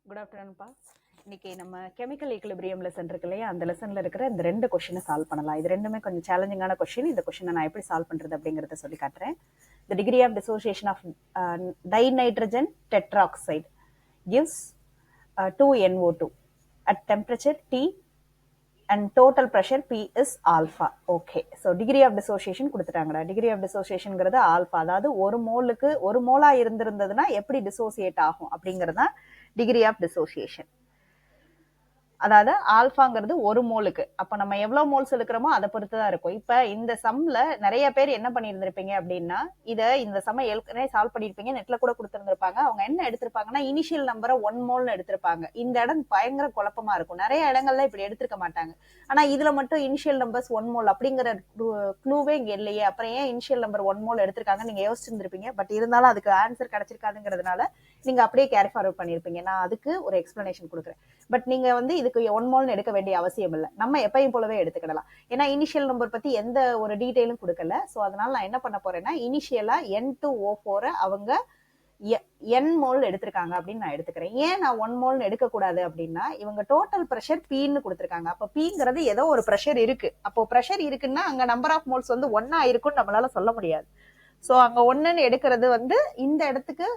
Good ஆஃப்டர்நூன்ப்பா. இன்னைக்கு நம்ம chemical equilibrium lesson இருக்கு இல்லையா, அந்த லெசன்ல இருக்கிற இந்த ரெண்டு கொஸ்டினை சால்வ் பண்ணலாம். இது ரெண்டுமே கொஞ்சம் சேலஞ்சிங்கான கொஸ்டின். இந்த கொஸ்டினை நான் எப்படி சால்வ் பண்றது அப்படிங்கறத சொல்லி காட்டுறேன். The degree of dissociation of dinitrogen tetroxide gives 2NO2 at temperature T and total pressure P is alpha. Okay, so degree of dissociation கொடுத்துட்டாங்கடா. degree of dissociationங்கிறது ஆல்பா, அதாவது ஒரு மோலா இருந்திருந்ததுன்னா எப்படி டிசோசியேட் ஆகும் அப்படிங்கறத டிகிரி ஆஃப் டிசோசியேஷன். அதாவது ஆல்பாங்கிறது ஒரு மோலுக்கு, அப்ப நம்ம எவ்வளவு மோல்ஸ் எடுக்கிறோமோ அதை பொறுத்துதான் இருக்கும். இப்ப இந்த சம்ல நிறைய பேர் என்ன பண்ணியிருந்திருப்பீங்க அப்படின்னா, இந்த சம ஏற்கனவே சால்வ் பண்ணிருப்பீங்க, நெட்ல கூட கொடுத்திருந்திருப்பாங்க. அவங்க என்ன எடுத்திருப்பாங்கன்னா இனிஷியல் நம்பரை 1 மோல்னு எடுத்திருப்பாங்க. இந்த இடம் பயங்கர குழப்பமா இருக்கும், நிறைய இடங்கள்ல இப்படி எடுத்திருக்க மாட்டாங்க. ஆனா இதுல மட்டும் இனிஷியல் நம்பர்ஸ் 1 மோல் அப்படிங்கிற க்ளூவே இங்க இல்லையே, அப்புறம் ஏன் இனிஷியல் நம்பர் 1 மோல் எடுத்திருக்காங்க நீங்க யோசிச்சிருந்திருப்பீங்க. பட் இருந்தாலும் அதுக்கு ஆன்சர் கிடைச்சிருக்காதுங்கிறதுனால நீங்க அப்படியே கேரி ஃபார்வர்ட் பண்ணிருப்பீங்க. நான் அதுக்கு ஒரு எக்ஸ்பிளனேஷன் கொடுக்குறேன். பட் நீங்க இதுக்கு 1 மோல்னு எடுக்க வேண்டிய அவசியம் இல்லை, நம்ம எப்பயும் போலவே எடுத்துக்கிடலாம். ஏன்னா இனிஷியல் நம்பர் பத்தி எந்த ஒரு டீடைலும் கொடுக்கல. சோ அதனால நான் என்ன பண்ண போறேன்னா, இனிஷியலா N2O4 அவங்க N மோல் எடுத்திருக்காங்க அப்படின்னு நான் எடுத்துக்கிறேன். ஏன் நான் 1 மோல்னு எடுக்க கூடாது அப்படின்னா, இவங்க டோட்டல் பிரஷர் Pன்னு கொடுத்திருக்காங்க. அப்ப Pங்கிறது ஏதோ ஒரு பிரஷர் இருக்கு. அப்போ பிரஷர் இருக்குன்னா அங்க நம்பர் ஆஃப் மோல்ஸ் 1 இருக்குன்னு நம்மளால சொல்ல முடியாது. சோ அங்க 1ன்னு எடுக்கிறது இந்த இடத்துக்கு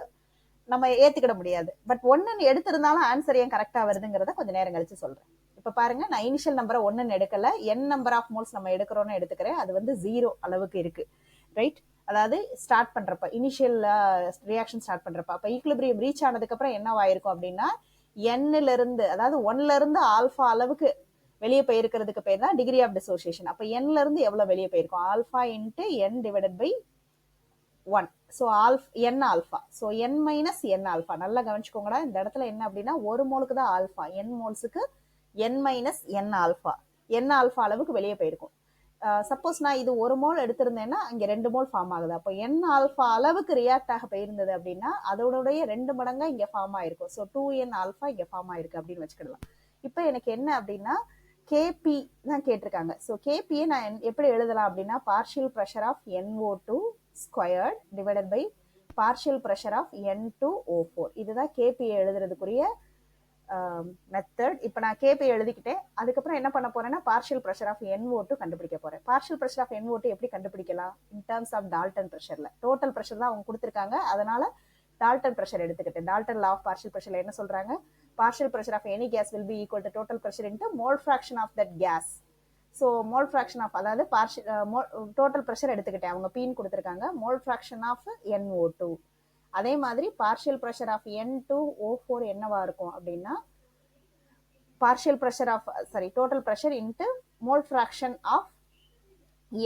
நம்ம ஏத்துக்கிட முடியாது. பட் 1ன்னு எடுத்திருந்தாலும் ஆன்சர் ஏன் கரெக்டா வருதுங்கிறத கொஞ்சம் நேரம் கழிச்சு சொல்றேன். இப்ப பாருங்க, நான் இனிஷியல் நம்பரை 1ன்னு எடுக்கல, n நம்பர் ஆஃப் மோல்ஸ் நம்ம எடுக்கிறோம்னு எடுத்துக்கிறேன். அது 0 அளவுக்கு இருக்கு, ரைட்? அதாவது ஸ்டார்ட் பண்றப்ப, இனிஷியல் ரியாக்ஷன் ஸ்டார்ட் பண்றப்ப, அப்ப ஈக்குலிபிரியம் ரீச் ஆனதுக்கு அப்புறம் என்ன ஆயிருக்கும் அப்படின்னா, nல இருந்து, அதாவது 1ல இருந்து ஆல்பா அளவுக்கு வெளியே போயிருக்கிறதுக்கு பேர் தான் டிகிரி ஆஃப் டிசோசியேஷன். அப்ப nல இருந்து எவ்வளவு வெளியே போயிருக்கும், alpha into n divided by 1. So n alpha. So n minus n alpha. நல்லா கவனிச்சுக்கோங்கடா, இந்த இடத்துல என்ன அப்படின்னா ஒரு மோலுக்கு தான் alpha, n மோல்ஸுக்கு n minus n alpha. n alpha அளவுக்கு வெளியே போயிருக்கும். சப்போஸ் நான் இது ஒரு மோல் எடுத்திருந்தேன்னா இங்க 2 மோல் ஃபார்ம் ஆகுது. அப்போ n alpha அளவுக்கு ரியாக்ட் ஆக போயிருந்தது அப்படின்னா அதோடைய 2 மடங்கா இங்க ஃபார்ம் ஆயிருக்கும். ஸோ 2n alpha இங்க ஃபார்ம் ஆயிருக்கு அப்படின்னு வச்சுக்கிடலாம். இப்போ எனக்கு என்ன அப்படின்னா KP தான் கேட்டிருக்காங்க. ஸோ KPயை நான் எப்படி எழுதலாம் அப்படின்னா, partial pressure of NO2 squared divided by partial pressure of N2O4. இதுதான் KP எழுதுறதுக்குரிய மெத்தட். இப்போ நான் KP எழுதிக்கிட்டேன். அதுக்கப்புறம் என்ன பண்ண போறேன்னா, பார்ஷியல் ப்ரெஷர் ஆஃப் NO2 கண்டுபிடிக்க போறேன். பார்ஷியல் ப்ரெஷர் ஆஃப் NO2 எப்படி கண்டுபிடிக்கலாம், இன் டர்ம்ஸ் ஆஃப் டால்டன் ப்ரெஷர்ல. டோட்டல் ப்ரெஷர் தான் அவங்க கொடுத்துருக்காங்க, அதனால டால்டன் ப்ரெஷர் எடுத்துக்கிட்டேன். டால்டன் லா ஆஃப் பார்ஷியல் ப்ரெஷர்ல என்ன சொல்றாங்க, partial pressure of any gas will be equal to total pressure into mole fraction of that gas. So mole fraction of, அதாவது total pressure எடுத்துக்கிட்டேன், அவங்க Pன்னு கொடுத்திருக்காங்க, mole fraction of NO2. அதே மாதிரி partial pressure of N2O4 என்னவா இருக்கும் அப்படின்னா, partial pressure of total pressure into mole fraction of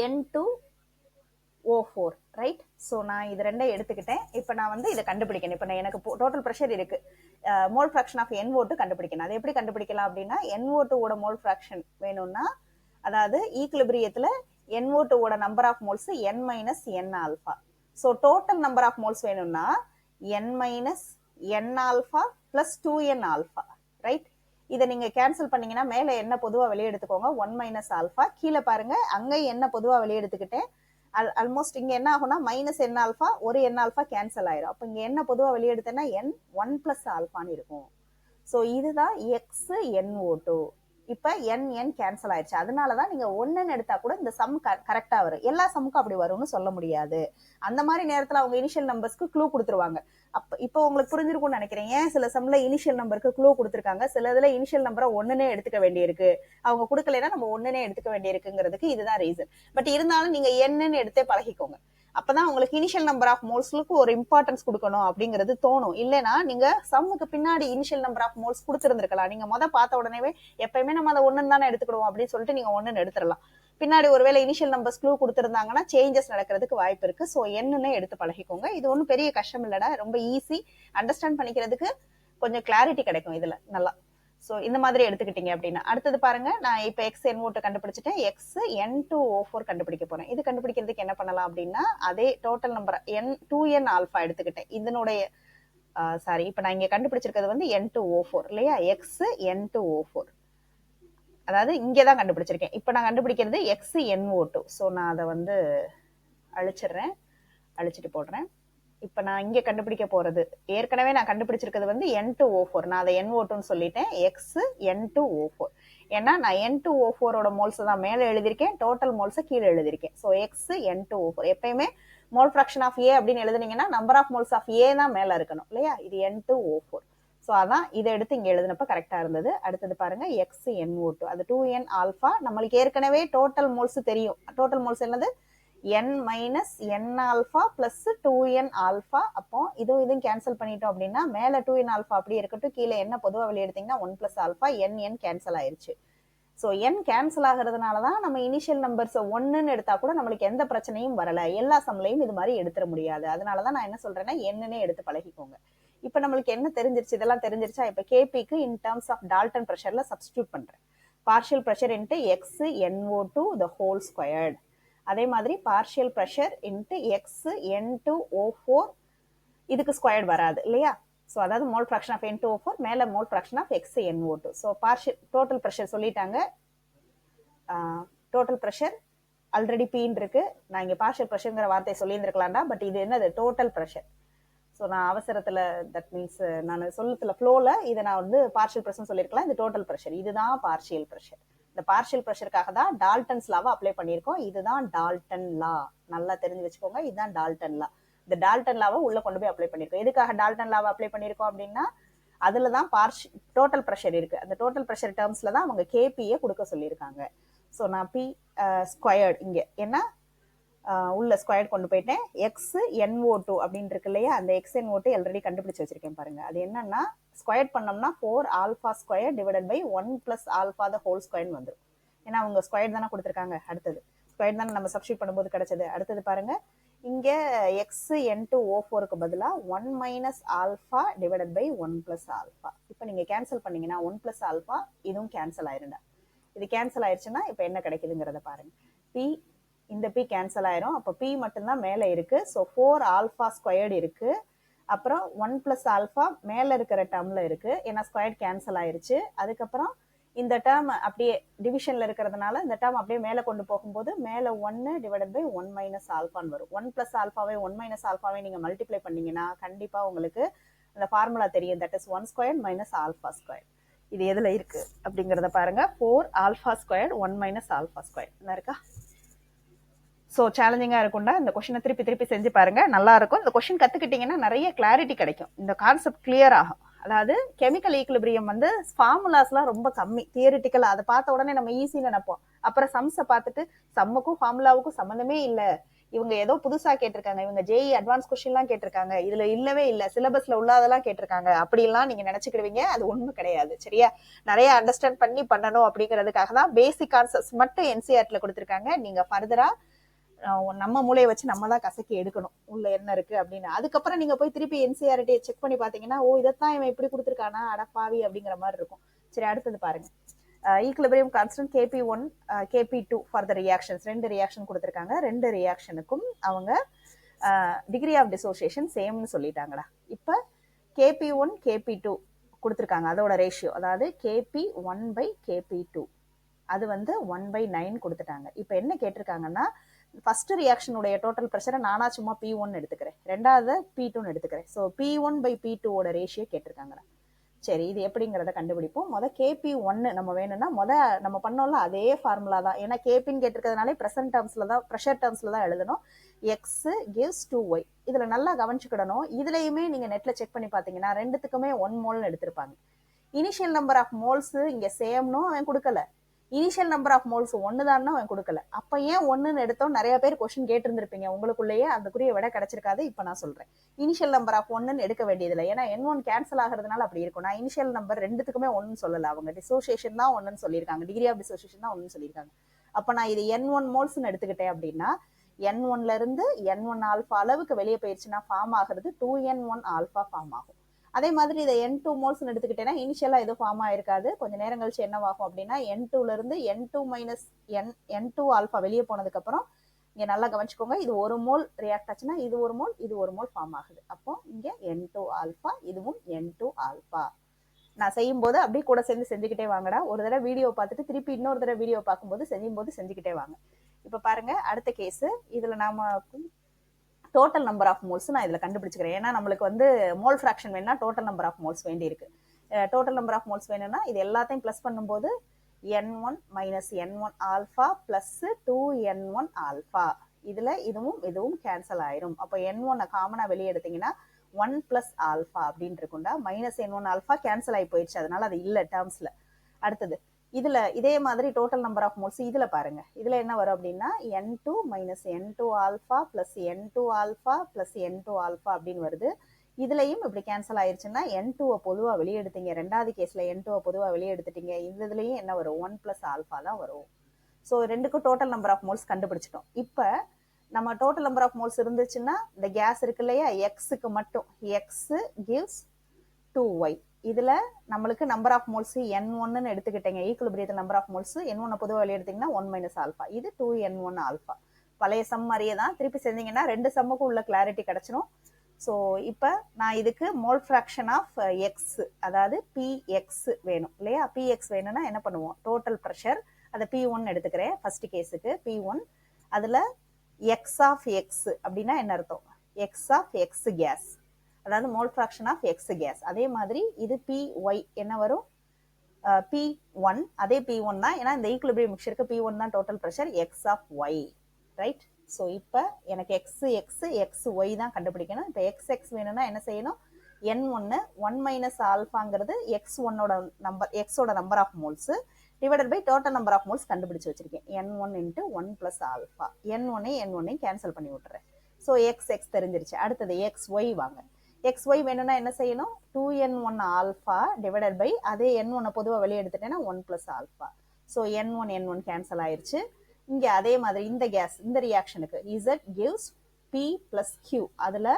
N2O4, right? So நான் இது ரெண்டை எடுத்துக்கிட்டேன். இப்போ நான் இதை கண்டுபிடிக்கணும். இப்போ எனக்கு டோட்டல் ப்ரெஷர் இருக்கு, மோல் ஃபிராக்ஷன் ஆஃப் NO2 கண்டுபிடிக்கணும். அது எப்படி கண்டுபிடிக்கலாம் அப்படின்னா, NO2 ஓட மோல் ஃபிராக்ஷன் வேணும்னா, அதாவது ஈக்குலிபிரியத்துல NO2 ஓட number of moles n minus n alpha. So total number of moles வேணும்னா n minus n alpha plus 2n alpha, right? இதை நீங்க கேன்சல் பண்ணீங்கன்னா மேல என்ன பொதுவா வெளியே எடுத்துக்கோங்க, 1 மைனஸ் ஆல்பா. கீழே பாருங்க, அங்க என்ன பொதுவா வெளியே எடுத்துக்கிட்டேன். ஆல்மோஸ்ட் இங்க என்ன ஆகும்னா மைனஸ் n ஆல்பா, ஒரு n ஆல்பா கேன்சல் ஆயிரும். அப்ப இங்க என்ன பொதுவா வெளியே எடுத்தேன்னா n 1 பிளஸ் ஆல்பான்னு இருக்கும். சோ இதுதான் XNO2. இப்ப n கேன்சல் ஆயிடுச்சு. அதனாலதான் நீங்க 1ன்னு எடுத்தா கூட இந்த சம் கரெக்டா வரும். எல்லா சம்முக்கும் அப்படி வரும்னு சொல்ல முடியாது. அந்த மாதிரி நேரத்துல அவங்க இனிஷியல் நம்பர்ஸ்க்கு க்ளூ கொடுத்துருவாங்க. இப்போ உங்களுக்கு புரிஞ்சிருக்கும்னு நினைக்கிறேன். ஏன் சில சம்ல இனிஷியல் நம்பருக்கு க்ளூ கொடுத்துருக்காங்க, சில இதுல இனிஷியல் நம்பரை 1ன்னே எடுத்துக்க வேண்டியிருக்கு, அவங்க கொடுக்கலைன்னா நம்ம 1ன்னே எடுத்துக்க வேண்டியிருக்குங்கிறதுக்கு இதுதான் ரீசன். பட் இருந்தாலும் நீங்க என்னன்னு எடுத்தே பழகிக்கோங்க. அப்பதான் உங்களுக்கு இனிஷியல் நம்பர் ஆஃப் மோல்ஸ்க்கு ஒரு இம்பார்ட்டன்ஸ் கொடுக்கணும் அப்படிங்கிறது தோணும். இல்லைன்னா நீங்க சம்முக்கு பின்னாடி இனிஷியல் நம்பர் ஆஃப் மோல்ஸ் கொடுத்துருந்துருக்கலாம். நீங்க பார்த்த உடனே எப்பயுமே நம்ம அதை 1ன்னு தானே எடுத்துக்கிடுவோம் அப்படின்னு சொல்லிட்டு நீங்க 1ன்னு எடுத்துடலாம். பின்னாடி ஒருவேளை இனிஷியல் நம்பர்ஸ் க்ளூ கொடுத்துருந்தாங்கன்னா சேஞ்சஸ் நடக்கிறதுக்கு வாய்ப்பு இருக்கு. ஸோ என்னன்னு எடுத்து பழகிக்கோங்க. இது ஒன்றும் பெரிய கஷ்டம் இல்லடா, ரொம்ப ஈஸி. அண்டர்ஸ்டாண்ட் பண்ணிக்கிறதுக்கு கொஞ்சம் கிளாரிட்டி கிடைக்கும் இதுல நல்லா. ஸோ இந்த மாதிரி எடுத்துக்கிட்டீங்க அப்படின்னா, அடுத்தது பாருங்க, நான் இப்போ XNO2 கண்டுபிடிச்சிட்டேன், XN2O4 கண்டுபிடிக்க போறேன். இது கண்டுபிடிக்கிறதுக்கு என்ன பண்ணலாம் அப்படின்னா, அதே டோட்டல் நம்பர் 2n ஆல்பா எடுத்துக்கிட்டேன். இதனுடைய சாரி, இப்போ நான் இங்க கண்டுபிடிச்சிருக்கிறது N2O4 இல்லையா, XN2O4. அதாவது இங்கதான் கண்டுபிடிச்சிருக்கேன். இப்போ நான் கண்டுபிடிக்கிறது XNO2. ஸோ நான் அதை அழிச்சிடுறேன், அழிச்சிட்டு போடுறேன். இப்ப நான் இங்க கண்டுபிடிக்க போறது ஏற்கனவே நான் கண்டுபிடிச்சிருக்கிறது வந்து N2O4. நான் அதை NO2ன்னு சொல்லிட்டேன். X N2O4. ஏன்னா நான் N2O4ஓட மோல்ஸ் தான் மேல எழுதியிருக்கேன், டோட்டல் மோல்ஸை கீழே எழுதியிருக்கேன். So X N2O4. எப்பயுமே மோல் ஃபிராக்ஷன் ஆஃப் ஏ அப்படின்னு எழுதுனீங்கன்னா நம்பர் ஆஃப் மோல்ஸ் ஆஃப் ஏ தான் மேல இருக்கணும் இல்லையா? இது N2O4. ஸோ அதான் இதை எடுத்து இங்க எழுதினப்ப கரெக்டா இருந்தது. அடுத்தது பாருங்க XNO2. அது 2N ஆல்பா. நம்மளுக்கு ஏற்கனவே டோட்டல் மோல்ஸ் தெரியும். டோட்டல் மோல்ஸ் என்னது? n minus n alpha plus 2n alpha. அப்போ இதுவும் கேன்சல் பண்ணிட்டோம் அப்படின்னா மேல 2n ஆல்பா அப்படியே இருக்கட்டும், கீழே என்ன பொதுவா வெளியே எடுத்தீங்கன்னா 1 பிளஸ் ஆல்பா. n கேன்சல் ஆயிருச்சு. ஸோ n கேன்சல் ஆகிறதுனால தான் நம்ம இனிஷியல் நம்பர்ஸ் 1ன்னு எடுத்தா கூட நம்மளுக்கு எந்த பிரச்சனையும் வரல. எல்லா சம்லையும் இது மாதிரி எடுத்துட முடியாது. அதனால தான் நான் என்ன சொல்றேன்னா என்னன்னே எடுத்து பழகிக்கோங்க. இப்ப நம்மளுக்கு என்ன தெரிஞ்சிருச்சு? இதெல்லாம் தெரிஞ்சிருச்சா? இப்ப கேபிக்கு இன் டர்ம்ஸ் ஆஃப் டால்டன் ப்ரெஷர்ல சப்ஸ்டியூட் பண்றேன். Partial pressure into X NO2 the whole squared. அதே மாதிரி partial pressure into X N2O4 இதுக்கு ஸ்கொயர்டு வராது இல்லையா? ஸோ அதாவது மோல் ஃப்ராக்ஷன் ஆஃப் N2O4 மேல mole fraction of X NO2. So partial total pressure சொல்லிட்டாங்க. டோட்டல் ப்ரெஷர் ஆல்ரெடி பீன் இருக்கு. நான் இங்க பார்ஷியல் ப்ரெஷர்ங்கிற வார்த்தையை சொல்லியிருந்திருக்கலாம்டா, பட் இது என்னது? Total pressure. ஸோ நான் அவசரத்துல தட் மீன்ஸ் நான் சொல்லத்துல ஃப்ளோல இதை நான் வந்து பார்ஷியல் ப்ரெஷர் சொல்லியிருக்கலாம். இது டோட்டல் ப்ரெஷர். இதுதான் பார்ஷியல் ப்ரெஷர். இந்த பார்ஷியல் ப்ரெஷருக்காக தான் டால்டன்ஸ் லாவை அப்ளை பண்ணியிருக்கோம். இதுதான் டால்டன் லா. நல்லா தெரிஞ்சு வச்சுக்கோங்க, இதுதான் டால்டன் லா. இந்த டால்டன் லாவை உள்ள கொண்டு போய் அப்ளை பண்ணியிருக்கோம். எதுக்காக டால்டன் லாவை அப்ளை பண்ணியிருக்கோம் அப்படின்னா அதுலதான் டோட்டல் ப்ரெஷர் இருக்கு. அந்த டோட்டல் ப்ரெஷர் டேர்ம்ஸ்ல தான் அவங்க கேபியை கொடுக்க சொல்லியிருக்காங்க. ஸோ நான் பி ஸ்கொயர்டு இங்க என்ன உள்ள ஸ்கொயர் கொண்டு போயிட்டேன். எக்ஸ் NO2 அப்படின்னு இருக்கு இல்லையா? அந்த XNO2 ஆல்ரெடி கண்டுபிடிச்சு வச்சிருக்கேன் பாருங்க. அது என்னன்னா ஸ்கொயர் பண்ணோம்னா 4 alpha square divided by 1 plus alpha the whole square வந்துடும். ஏன்னா அவங்க ஸ்கொயர் தானே கொடுத்துருக்காங்க. அடுத்தது ஸ்கொயர் தானே நம்ம சப்ஸ்டியூட் பண்ணும்போது கிடைச்சது. அடுத்தது பாருங்க இங்க எக்ஸ் N2O4க்கு பதிலா 1 minus alpha divided by 1 plus alpha. இப்போ நீங்க கேன்சல் பண்ணீங்கன்னா 1 பிளஸ் ஆல்பா இதுவும் கேன்சல் ஆயிருண்டா. இது கேன்சல் ஆயிடுச்சுன்னா இப்போ என்ன கிடைக்குதுங்கிறத பாருங்க. பி இந்த பி கேன்சல் ஆயிரும். அப்போ பி மட்டும்தான் மேல இருக்கு. ஸோ 4 ஆல்பா ஸ்கொயர்டு இருக்கு. அப்புறம் 1 பிளஸ் ஆல்பா மேல இருக்கிற டேர்ம்ல இருக்கு. ஏன்னா ஸ்கொயர்ட் கேன்சல் ஆயிருச்சு. அதுக்கப்புறம் இந்த டேர்ம் அப்படியே டிவிஷன்ல இருக்கிறதுனால இந்த டேர்ம் அப்படியே மேல கொண்டு போகும்போது மேல 1 டிவைடட் பை 1 மைனஸ் ஆல்பான்னு வரும். 1 பிளஸ் ஆல்பாவை 1 மைனஸ் ஆல்பாவை நீங்க மல்டிப்ளை பண்ணீங்கன்னா கண்டிப்பா உங்களுக்கு அந்த ஃபார்முலா தெரியும். That is 1 square minus alpha square. இது எதுல இருக்கு அப்படிங்கறத பாருங்க. 4 alpha square 1 minus alpha square என்ன இருக்கா? ஸோ சேலஞ்சிங்காக இருக்கும்டா. இந்த கொஸ்டினை திருப்பி திருப்பி செஞ்சு பாருங்க, நல்லா இருக்கும். இந்த கொஸ்டின் கத்துக்கிட்டீங்கன்னா நிறைய கிளாரிட்டி கிடைக்கும். இந்த கான்செப்ட் கிளியர் ஆகும். அதாவது கெமிக்கல் ஈக்குலிபிரியம் வந்து ஃபார்முலாஸ்லாம் ரொம்ப கம்மி, தியரிட்டிக்கல். அதை பார்த்த உடனே நம்ம ஈஸின்னு நினைப்போம். அப்புறம் சம்ஸை பார்த்துட்டு சம்முக்கும் ஃபார்முலாவுக்கும் சம்மந்தமே இல்லை, இவங்க ஏதோ புதுசா கேட்டிருக்காங்க, இவங்க JEE அட்வான்ஸ் கொஸ்டின்லாம் கேட்டிருக்காங்க, இதுல இல்லவே இல்லை, சிலபஸ்ல உள்ளதெல்லாம் கேட்டிருக்காங்க அப்படிலாம் நீங்க நினைச்சுக்கிடுவீங்க. அது ஒண்ணும் கிடையாது. சரியா? நிறைய அண்டர்ஸ்டாண்ட் பண்ணி பண்ணணும் அப்படிங்கிறதுக்காக தான் பேசிக் கான்செப்ட்ஸ் மட்டும் NCERTல கொடுத்துருக்காங்க. நீங்க ஃபர்தரா நம்ம மூளையை வச்சு நம்ம தான் கசக்கி எடுக்கணும் உள்ள என்ன இருக்கு அப்படின்னு. அதுக்கப்புறம் நீங்க போய் திருப்பி NCERT செக் பண்ணி பாத்தீங்கன்னா ஓ இதைத்தான் இவன் இப்படி கொடுத்துருக்கானா அடப்பாவி அப்படிங்கிற மாதிரி இருக்கும். சரி, அடுத்தது பாருங்க. Equilibrium constant KP1 KP2 for the reactions. 2 reaction கொடுத்துருக்காங்க. 2 ரியாக்ஷனுக்கும் அவங்க டிகிரி ஆஃப் டிசோசியேஷன் சேம்னு சொல்லிட்டாங்கடா. இப்ப KP1 KP2 கொடுத்துருக்காங்க, அதோட ரேஷியோ அதாவது KP1 by KP2 அது வந்து 1/9 கொடுத்துட்டாங்க. இப்ப என்ன கேட்டிருக்காங்கன்னா ஃபர்ஸ்ட் ரியாக்ஷனுடைய டோட்டல் ப்ரெஷரை நானா சும்மா P1 எடுத்துக்கிறேன், ரெண்டாவது P2 எடுத்துக்கிறேன். ஸோ P1 by P2 ஓட ரேஷியோ கேட்டிருக்காங்க. சரி, இது எப்படிங்கிறத கண்டுபிடிப்போம். KP1 நம்ம வேணும்னா நம்ம பண்ணோம்ல அதே ஃபார்முலா தான். ஏன்னா கேபின்னு கேட்டிருக்கிறதுனாலே ப்ரெசன்ட் டேர்ம்ஸ்ல தான், ப்ரெஷர் டேர்ம்ஸ்ல தான் எழுதணும். X gives 2y. இதுல நல்லா கவனிச்சுக்கிடணும். இதுலயுமே நீங்க நெட்ல செக் பண்ணி பாத்தீங்கன்னா ரெண்டுத்துக்குமே 1 மோல்னு எடுத்திருப்பாங்க. இனிஷியல் நம்பர் ஆஃப் மோல்ஸ் இங்க சேம்னும் அவன் கொடுக்கல, இனிஷியல் நம்பர் ஆஃப் மோல்ஸ் 1 தான் அவன் கொடுக்கல. அப்ப ஏன் 1ன்னு எடுத்தோம்? நிறைய பேர் கொஸ்டின் கேட்டிருந்திருப்பீங்க, உங்களுக்குள்ளேயே அதுக்குரிய விட கிடைச்சிருக்காது. இப்ப நான் சொல்றேன், இனிஷியல் நம்பர் ஆஃப் 1ன்னு எடுக்க வேண்டியதில்லை. ஏன்னா N1 கேன்சல் ஆகிறதுனால அப்படி இருக்கும். நான் இனிஷியல் நம்பர் ரெண்டுத்துக்குமே 1ன்னு சொல்லல, அவங்க டிசோசியேஷன் தான் 1ன்னு சொல்லியிருக்காங்க, டிகிரி ஆஃப் டிசோசியேஷன் தான் 1ன்னு சொல்லியிருக்காங்க. அப்ப நான் இது N1 மோல்ஸ்ன்னு எடுத்துக்கிட்டேன் அப்படின்னா N1ல இருந்து N1 ஆல்பா அளவுக்கு வெளியே போயிடுச்சுன்னா ஃபார்ம் ஆகிறது 2N1 ஆல்பா ஃபார்ம் ஆகும். அதே மாதிரி இதை N2 மோல்ஸ் எடுத்துக்கிட்டேன்னா இனிஷியலா எதுவும் ஃபார்ம் ஆயிருக்காது. கொஞ்சம் நேரம் கழிச்சு என்னவாகும் அப்படின்னா N2ல இருந்து N2 மைனஸ் N2 ஆல்பா வெளியே போனதுக்கு அப்புறம் இங்க நல்லா கவனிச்சுக்கோங்க, இது 1 மோல் ரியாக்ட் ஆச்சுன்னா இது 1 மோல் இது 1 மோல் ஃபார்ம் ஆகுது. அப்போ இங்க N2 ஆல்பா, இதுவும் N2 ஆல்பா. நான் செய்யும் போது அப்படியே கூட சேர்ந்து செஞ்சுக்கிட்டே வாங்கடா. ஒரு தடவை வீடியோ பார்த்துட்டு திருப்பி இன்னொரு தடவை வீடியோ பார்க்கும்போது செஞ்சுக்கிட்டே வாங்க. இப்ப பாருங்க அடுத்த கேஸ். இதுல நாம டோட்டல் நம்பர் ஆஃப் மோல்ஸ் நான் இதில் கண்டுபிடிச்சிக்கிறேன். ஏன்னா நம்மளுக்கு வந்து மோல் ஃப்ராக்ஷன் வேணும்னா டோட்டல் நம்பர் ஆஃப் மோல்ஸ் வேண்டி இருக்கு. டோட்டல் நம்பர் ஆஃப் மோல்ஸ் வேணும்னா இது எல்லாத்தையும் ப்ளஸ் பண்ணும்போது n1 minus n1 alpha plus 2n1 alpha. இதுல இதுவும் கேன்சல் ஆயிரும். அப்போ n1 காமனா வெளியே எடுத்தீங்கன்னா 1 பிளஸ் ஆல்ஃபா அப்படின்னு இருக்கும்டா. மைனஸ் n1 ஆல்ஃபா கேன்சல் ஆகி போயிடுச்சு, அதனால அது இல்லை டேர்ம்ஸ்ல. அடுத்தது இதுல இதே மாதிரி டோட்டல் நம்பர் ஆஃப் மோல்ஸ் இதுல பாருங்க. இதுல என்ன வரும் அப்படின்னா n2 minus n2 alpha plus n2 alpha plus n2 alpha அப்படின்னு வருது. இதுலயும் இப்படி கேன்சல் ஆயிருச்சுன்னா n2 பொதுவா வெளியே எடுத்தீங்க, ரெண்டாவது கேஸ்ல n2 பொதுவா வெளியே எடுத்துட்டீங்க, இதுலயும் என்ன வரும் 1 பிளஸ் ஆல்ஃபா தான் வரும். ஸோ ரெண்டுக்கும் டோட்டல் நம்பர் ஆஃப் மோல்ஸ் கண்டுபிடிச்சிட்டோம். இப்போ நம்ம டோட்டல் நம்பர் ஆஃப் மோல்ஸ் இருந்துச்சுன்னா இந்த கேஸ் இருக்கு இல்லையா, எக்ஸுக்கு மட்டும் எக்ஸ் கிவ்ஸ் 2y. இதுல நம்மளுக்கு நம்பர் ஆஃப் மோல்ஸ் n1 எடுத்துக்கிட்டீங்க, ஈக்குலிபிரியத்தில் நம்பர் ஆஃப் மோல்ஸ் n1 பொதுவாக வெளியே எடுத்தீங்கன்னா 1 மைனஸ் ஆல்ஃபா, இது 2n1 ஆல்ஃபா. பழைய சம் மாதிரியே தான் திருப்பி செஞ்சீங்கன்னா ரெண்டு சம்முக்கும் உள்ள கிளாரிட்டி கிடைச்சிடும். ஸோ இப்போ நான் இதுக்கு மோல் ஃப்ராக்ஷன் ஆஃப் எக்ஸ், அதாவது பிஎக்ஸ் வேணும் இல்லையா. பிஎக்ஸ் வேணும்னா என்ன பண்ணுவோம், டோட்டல் ப்ரெஷர் அதை P1 எடுத்துக்கிறேன் ஃபர்ஸ்ட் கேஸுக்கு. P1 அதில் எக்ஸ் ஆஃப் எக்ஸ் அப்படின்னா என்ன அர்த்தம், எக்ஸ் ஆஃப் எக்ஸ் கேஸ், அதாவது mole fraction of X gas. அதே மாதிரி இது Py என்ன வரும், P1, அதே P1 தான், ஏன்னா இந்த ஈக்குலிபிரியம் மிக்சருக்கு P1 தான் total pressure, X of Y, right. So இப்போ எனக்கு எக்ஸ் எக்ஸ் எக்ஸ் ஒய் தான் கண்டுபிடிக்கணும். இப்போ எக்ஸ் எக்ஸ் வேணும்னா என்ன செய்யணும், n1 1 மைனஸ் ஆல்ஃபாங்கிறது x1ஓட நம்பர், எக்ஸோட number of moles divided by total number of moles கண்டுபிடிச்சு வச்சிருக்கேன், n1 into 1 plus alpha. n1 cancel பண்ணி விட்டுறேன். ஸோ எக்ஸ் எக்ஸ் தெரிஞ்சிருச்சு. அடுத்தது எக்ஸ் ஒய் வாங்க. எக்ஸ் ஒய் வேணும்னா என்ன செய்யணும், 2n1 ஆல்ஃபா டிவைடட் பை அதே n1 பொதுவாக வெளியே எடுத்துட்டேன்னா 1 plus alpha. So n1 cancel ஆயிருச்சு. இங்க அதே மாதிரி இந்த கேஸ் இந்த ரியாக்ஷனுக்கு Z gives P plus Q, அதுல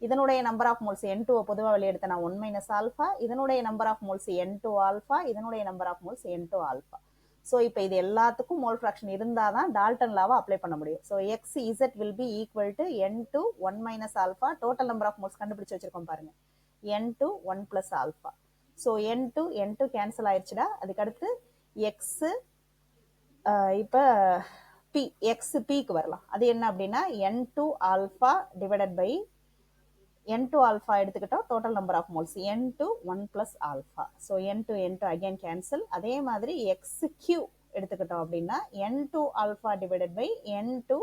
இதனுடைய நம்பர் ஆஃப் மோல்ஸ் n2 பொதுவாக வெளியே எடுத்தனா 1 மைனஸ் ஆல்ஃபா, இதனுடைய number of moles n2 alpha, இதனுடைய number of moles n2 alpha. So இப்போ இது எல்லாத்துக்கும் மோல் ஃப்ராக்ஷன் இருந்தால் தான் டால்டன் லாவை அப்ளை பண்ண முடியும். So X Z will be equal to n2 1 minus alpha, total number of moles கண்டுபிடிச்சு வச்சிருக்கோம் பாருங்க, n2 1 plus alpha. So n2 cancel ஆயிடுச்சுடா. அதுக்கடுத்து எக்ஸ் இப்போ பி எக்ஸ் பிக்கு வரலாம். அது என்ன அப்படின்னா n2 alpha divided by n2 alpha எடுத்துக்கிட்டோம், total number of moles n2 1 plus alpha. So n2 again cancel. அதே மாதிரி எக்ஸ் கியூ எடுத்துக்கிட்டோம் அப்படின்னா n2 alpha divided by n2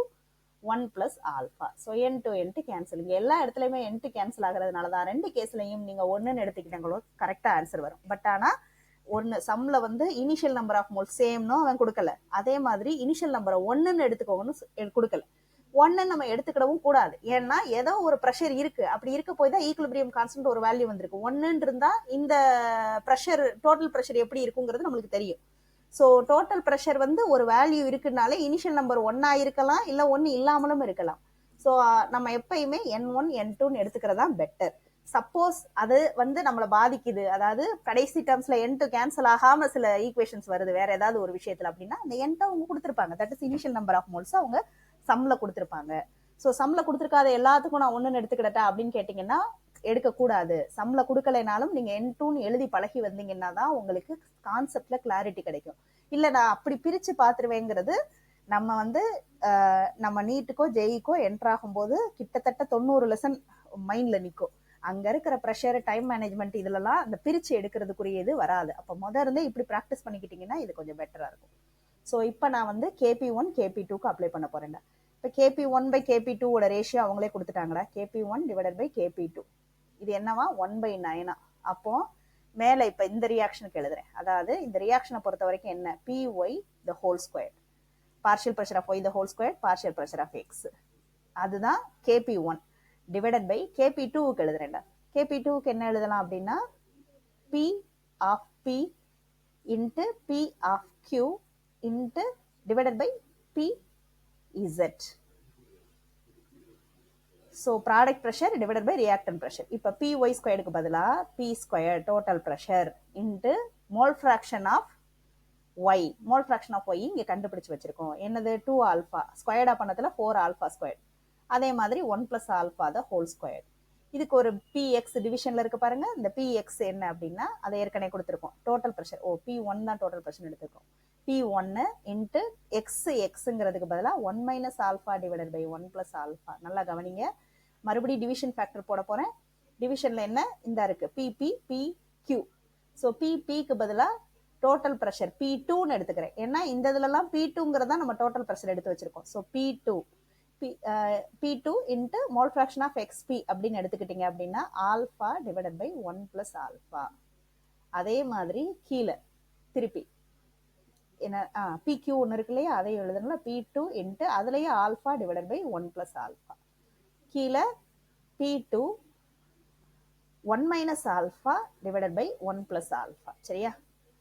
1 plus alpha. So n2 cancel. இங்கே எல்லா இடத்துலையுமே n2 கேன்சல் ஆகிறதுனால தான் ரெண்டு கேஸ்லையும் நீங்கள் ஒன்றுன்னு எடுத்துக்கிட்டாங்களோ கரெக்டாக ஆன்சர் வரும். பட் ஆனால் ஒன்று சம்மில் வந்து இனிஷியல் நம்பர் ஆஃப் மோல்ஸ் சேம்னோ அவன் கொடுக்கல, அதே மாதிரி இனிஷியல் நம்பரை ஒன்றுன்னு எடுத்துக்கோங்கன்னு கொடுக்கல. ஒன்னு நம்ம எடுத்துக்கிடவும் கூடாது, ஏன்னா ஏதோ ஒரு ப்ரெஷர் இருக்கு, அப்படி இருக்க போய் தான் ஈக்குலிபிரியம் கான்ஸ்டன்ட் ஒரு வேல்யூ வந்திருக்கு. ஒன்னுன்னு இருந்தா இந்த ப்ரெஷர் டோட்டல் ப்ரெஷர் எப்படி இருக்குங்கிறது நம்மளுக்கு தெரியும். ஸோ டோட்டல் ப்ரெஷர் வந்து ஒரு வேல்யூ இருக்குனாலே இனிஷியல் நம்பர் ஒன்னா இருக்கலாம், இல்ல ஒன்னு இல்லாமலும் இருக்கலாம். ஸோ நம்ம எப்பயுமே n1 n2 எடுத்துக்கிறதா பெட்டர். சப்போஸ் அது வந்து நம்மளை பாதிக்குது, அதாவது கடைசி டேர்ம்ஸ்ல n2 கேன்சல் ஆகாம சில ஈக்குவேஷன்ஸ் வருது வேற ஏதாவது ஒரு விஷயத்துல அப்படின்னா அந்த n2 அவங்க கொடுத்துருப்பாங்க, that is initial number of moles அவங்க சம்ல கொடுத்துருப்பாங்க. ஸோ சம்ல கொடுத்துருக்காத எல்லாத்துக்கும் நான் ஒன்றுன்னு எடுத்துக்கிட்டா அப்படின்னு கேட்டீங்கன்னா எடுக்கக்கூடாது. சம்ல கொடுக்கலைனாலும் நீங்க n2ன்னு எழுதி பழகி வந்தீங்கன்னா தான் உங்களுக்கு கான்செப்ட்ல கிளாரிட்டி கிடைக்கும். இல்லை நான் அப்படி பிரிச்சு பார்த்துருவேங்கிறது நம்ம வந்து நம்ம நீட்டுக்கோ ஜெயிக்கோ என்டர் ஆகும்போது கிட்டத்தட்ட 90 லெசன் மைண்ட்ல நிற்கும். அங்க இருக்கிற ப்ரெஷர் டைம் மேனேஜ்மெண்ட் இதுலலாம் அந்த பிரிச்சு எடுக்கிறதுக்குரிய இது வராது. அப்போ இருந்தே இப்படி ப்ராக்டிஸ் பண்ணிக்கிட்டீங்கன்னா இது கொஞ்சம் பெட்டரா இருக்கும். ஸோ இப்போ நான் வந்து KP1 KP2க்கு அப்ளை பண்ண போறேன்டா. இப்போ KP1 பை KP2ஓட ரேஷியோ அவங்களே கொடுத்துட்டாங்கடா, KP1 டிவைடட் பை KP2. இது என்னவா 1/9. அப்போ மேலே இப்போ இந்த ரியாக்ஷனுக்கு எழுதுறேன். அதாவது இந்த ரியாக்ஷனை பொறுத்த வரைக்கும் என்ன, PY the whole square, partial pressure of y the whole square, partial pressure of x. அதுதான் KP1 டிவைடட் பை KP2க்கு எழுதுறேன்டா. KP2க்கு என்ன எழுதலாம் அப்படின்னா P of P into P of Q into divided by PZ. So product pressure divided by reactant pressure. இப்போ PY ஸ்கொயருக்கு பதிலாக P square total pressure into mole fraction of Y. Mole fraction of Y இங்கே கண்டுபிடிச்சு வச்சிருக்கோம். என்னது 2 alpha ஸ்கொயர்டா பண்ணதுல 4 alpha square, அதே மாதிரி 1 பிளஸ் ஆல்ஃபா த ஹோல் ஸ்கொயர். இதுக்கு ஒரு PX டிவிஷன்ல இருக்கு பாருங்க. இந்த PX என்ன அப்படின்னா அதை ஏற்கனவே கொடுத்துருக்கோம், டோட்டல் ப்ரெஷர். P1 தான் டோட்டல் ப்ரெஷர் எடுத்துருக்கோம். P1 இன்ட்டு எக்ஸுங்கிறதுக்கு பதிலாக 1 minus alpha divided by 1 plus alpha. நல்லா கவனிங்க, மறுபடியும் டிவிஷன் ஃபேக்டர் போட போறேன். டிவிஷன்ல என்ன இந்த இருக்கு பிபி பிக்யூ. ஸோ பிபிக்கு பதிலா டோட்டல் ப்ரெஷர் P2ன்னு எடுத்துக்கிறேன். ஏன்னா இந்த இதுலலாம் P2ங்கிறதா நம்ம டோட்டல் ப்ரெஷர் எடுத்து வச்சிருக்கோம். So P2 into mole fraction of XP அப்படின்னு எடுத்துக்கிட்டீங்க அப்படின்னா alpha divided by 1 plus alpha. அதே மாதிரி கீழே திருப்பி என்ன PQ ஒன்று இருக்கு இல்லையா, அதையும் எழுதுனால P2 இன்ட்டு அதுலேயே alpha divided by 1 plus alpha. கீழே P2 1 minus alpha divided by 1 plus alpha. சரியா?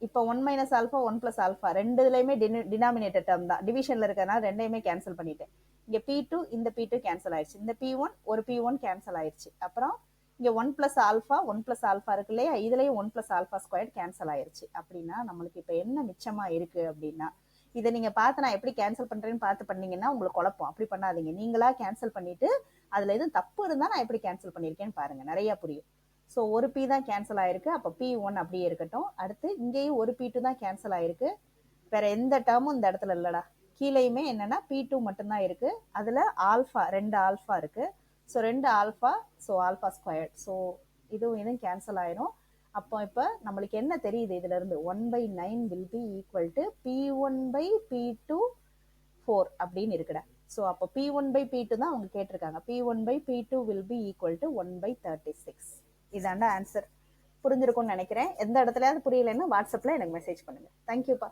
இப்போ 1 மைனஸ் ஆல்ஃபா 1 பிளஸ் ஆல்ஃபா ரெண்டுலையுமே டினாமினேட்டர் டேர்ம் தான். டிவிஷன்ல இருக்கிறனால ரெண்டையுமே கேன்சல் பண்ணிட்டேன். இங்க P2 இந்த P2 கேன்சல் ஆயிடுச்சு. இந்த P1 ஒரு P1 கேன்சல் ஆயிடுச்சு. அப்புறம் இங்க 1 பிளஸ் ஆல்ஃபா 1 பிளஸ் ஆல்ஃபா இருக்கு இல்லையா, இதுலயும் 1 பிளஸ் ஆல்ஃபா ஸ்கொயர் கேன்சல் ஆயிடுச்சு. அப்படின்னா நம்மளுக்கு இப்போ என்ன மிச்சமா இருக்கு அப்படின்னா, இதை நீங்க பார்த்து நான் எப்படி கேன்சல் பண்றேன்னு பார்த்து பண்ணீங்கன்னா உங்களுக்கு குழப்பம். அப்படி பண்ணாதீங்க. நீங்களா கேன்சல் பண்ணிட்டு அதுல எதுவும் தப்பு இருந்தா நான் எப்படி கேன்சல் பண்ணியிருக்கேன்னு பாருங்க, நிறைய புரியும். ஸோ ஒரு P தான் கேன்சல் ஆயிருக்கு. அப்போ P1 அப்படியே இருக்கட்டும். அடுத்து இங்கேயும் ஒரு P2 தான் கேன்சல் ஆயிருக்கு. வேற எந்த டேர்மும் இந்த இடத்துல இல்லடா. கீழேயுமே என்னன்னா P2 மட்டும்தான் இருக்கு. அதுல ஆல்ஃபா 2 ஆல்ஃபா இருக்கு. So 2 alpha, so alpha square. So இதுவும் கேன்சல் ஆயிரும். அப்போ இப்போ நம்மளுக்கு என்ன தெரியுது இதுல இருந்து, 1/9 will be equal to P1/P2 4 அப்படின்னு இருக்குடா. ஸோ அப்போ P1/P2 தான் அவங்க கேட்டிருக்காங்க. P1/P2 will be equal to 1/36. இதாண்டா ஆன்சர். புரிஞ்சிருக்கும்னு நினைக்கிறேன். எந்த இடத்துலயாவது புரியலைன்னா வாட்ஸ்அப்ல எனக்கு மெசேஜ் பண்ணுங்க. தேங்க்யூப்பா.